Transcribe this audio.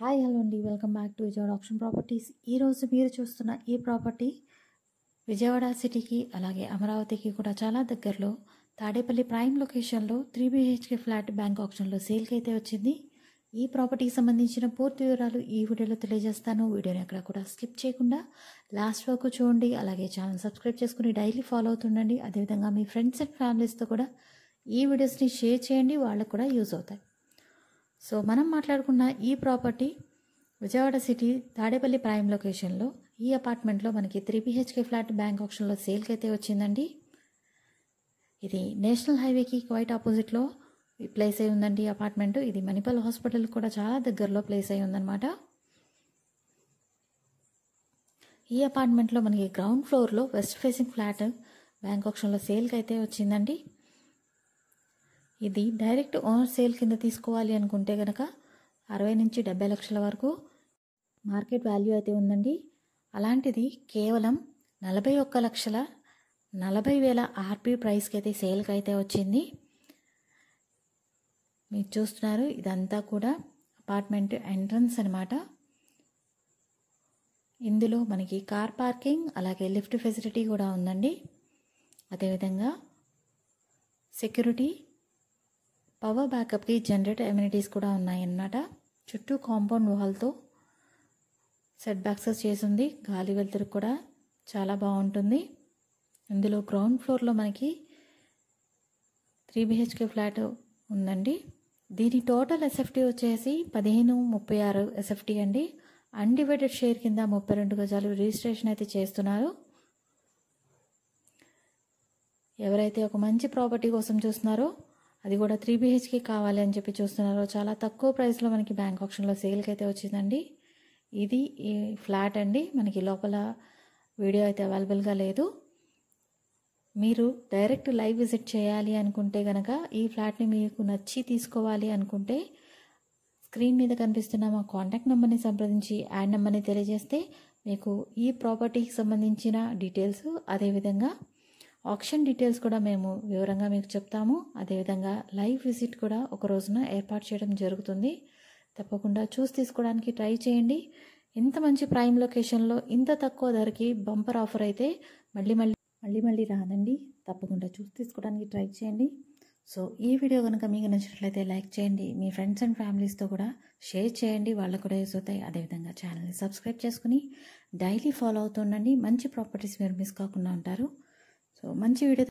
Hi hello అండి, welcome back to Vijayawada option properties. ఈరోజు మీరు చూస్తున్న ఈ ప్రాపర్టీ విజయవాడ సిటీకి అలాగే అమరావతికి కూడా చాలా దగ్గరలో తాడేపల్లి ప్రైమ్ లొకేషన్లో 3 BHK ఫ్లాట్ బ్యాంక్ ఆప్షన్లో సేల్కి అయితే వచ్చింది. ఈ ప్రాపర్టీకి సంబంధించిన పూర్తి వివరాలు ఈ వీడియోలో తెలియజేస్తాను. వీడియోని ఎక్కడ కూడా స్కిప్ చేయకుండా లాస్ట్ వరకు చూడండి. అలాగే ఛానల్ సబ్స్క్రైబ్ చేసుకుని డైలీ ఫాలో అవుతుండండి. అదేవిధంగా మీ ఫ్రెండ్స్ అండ్ ఫ్యామిలీస్తో కూడా ఈ వీడియోస్ని షేర్ చేయండి, వాళ్ళకు కూడా యూజ్ అవుతాయి. సో మనం మాట్లాడుకున్న ఈ property Vijayawada city Tadepalli prime లొకేషన్లో ఈ అపార్ట్మెంట్లో మనకి 3 BHK ఫ్లాట్ బ్యాంక్ ఆప్షన్లో సేల్కి అయితే వచ్చిందండి. ఇది నేషనల్ హైవేకి క్వైట్ ఆపోజిట్లో ప్లేస్ అయి ఉందండి అపార్ట్మెంట్. ఇది మణిపాల్ హాస్పిటల్ కూడా చాలా దగ్గరలో ప్లేస్ అయి ఉందన్నమాట. ఈ అపార్ట్మెంట్లో మనకి గ్రౌండ్ ఫ్లోర్లో వెస్ట్ ఫేసింగ్ ఫ్లాట్ బ్యాంక్ ఆప్షన్లో సేల్కి అయితే వచ్చిందండి. ఇది డైరెక్ట్ ఓనర్ సేల్ కింద తీసుకోవాలి అనుకుంటే కనుక 60 నుంచి 70 లక్షల వరకు మార్కెట్ వాల్యూ అయితే ఉందండి. అలాంటిది కేవలం 41,40,000 ఆర్పీ ప్రైస్కి అయితే సేల్కి అయితే వచ్చింది. మీరు చూస్తున్నారు, ఇదంతా కూడా అపార్ట్మెంట్ ఎంట్రన్స్ అనమాట. ఇందులో మనకి కార్ పార్కింగ్ అలాగే లిఫ్ట్ ఫెసిలిటీ కూడా ఉందండి. అదేవిధంగా సెక్యూరిటీ, పవర్ బ్యాకప్కి జనరేటర్ ఎమ్యూనిటీస్ కూడా ఉన్నాయన్నమాట. చుట్టూ కాంపౌండ్ వాల్తో సెట్ బ్యాక్స్ చేసింది. గాలి వెలుతురు కూడా చాలా బాగుంటుంది. ఇందులో గ్రౌండ్ ఫ్లోర్లో మనకి 3 BHK ఫ్లాట్ ఉందండి. దీని టోటల్ ఎస్ఎఫ్టీ వచ్చేసి 1536 ఎస్ఎఫ్టీ అండి. అన్డివైడెడ్ షేర్ కింద 32 గజాలు రిజిస్ట్రేషన్ అయితే చేస్తున్నారు. ఎవరైతే ఒక మంచి ప్రాపర్టీ కోసం చూస్తున్నారో, అది కూడా 3 BHK కావాలి అని చెప్పి చూస్తున్నారో, చాలా తక్కువ ప్రైస్లో మనకి బ్యాంక్ ఆప్షన్లో సేల్కి అయితే వచ్చిందండి. ఇది ఈ ఫ్లాట్ అండి. మనకి లోపల వీడియో అయితే అవైలబుల్గా లేదు. మీరు డైరెక్ట్ లైవ్ విజిట్ చేయాలి అనుకుంటే కనుక, ఈ ఫ్లాట్ని మీకు నచ్చి తీసుకోవాలి అనుకుంటే స్క్రీన్ మీద కనిపిస్తున్న మా కాంటాక్ట్ నెంబర్ని సంప్రదించి యాడ్ నెంబర్ని తెలియజేస్తే మీకు ఈ ప్రాపర్టీకి సంబంధించిన డీటెయిల్స్, అదేవిధంగా ఆప్షన్ డీటెయిల్స్ కూడా మేము వివరంగా మీకు చెప్తాము. అదేవిధంగా లైవ్ విజిట్ కూడా ఒక రోజున ఏర్పాటు చేయడం జరుగుతుంది. తప్పకుండా చూసి తీసుకోవడానికి ట్రై చేయండి. ఇంత మంచి ప్రైమ్ లొకేషన్లో ఇంత తక్కువ ధరకి బంపర్ ఆఫర్ అయితే మళ్ళీ రాదండి. తప్పకుండా చూసి తీసుకోవడానికి ట్రై చేయండి. సో ఈ వీడియో కనుక మీకు నచ్చినట్లయితే లైక్ చేయండి. మీ ఫ్రెండ్స్ అండ్ ఫ్యామిలీస్తో కూడా షేర్ చేయండి, వాళ్ళకు కూడా యూజ్ అవుతాయి. అదేవిధంగా ఛానల్ని సబ్స్క్రైబ్ చేసుకుని డైలీ ఫాలో అవుతుండండి. మంచి ప్రాపర్టీస్ మీరు మిస్ కాకుండా ఉంటారు. సో మంచి వీడియో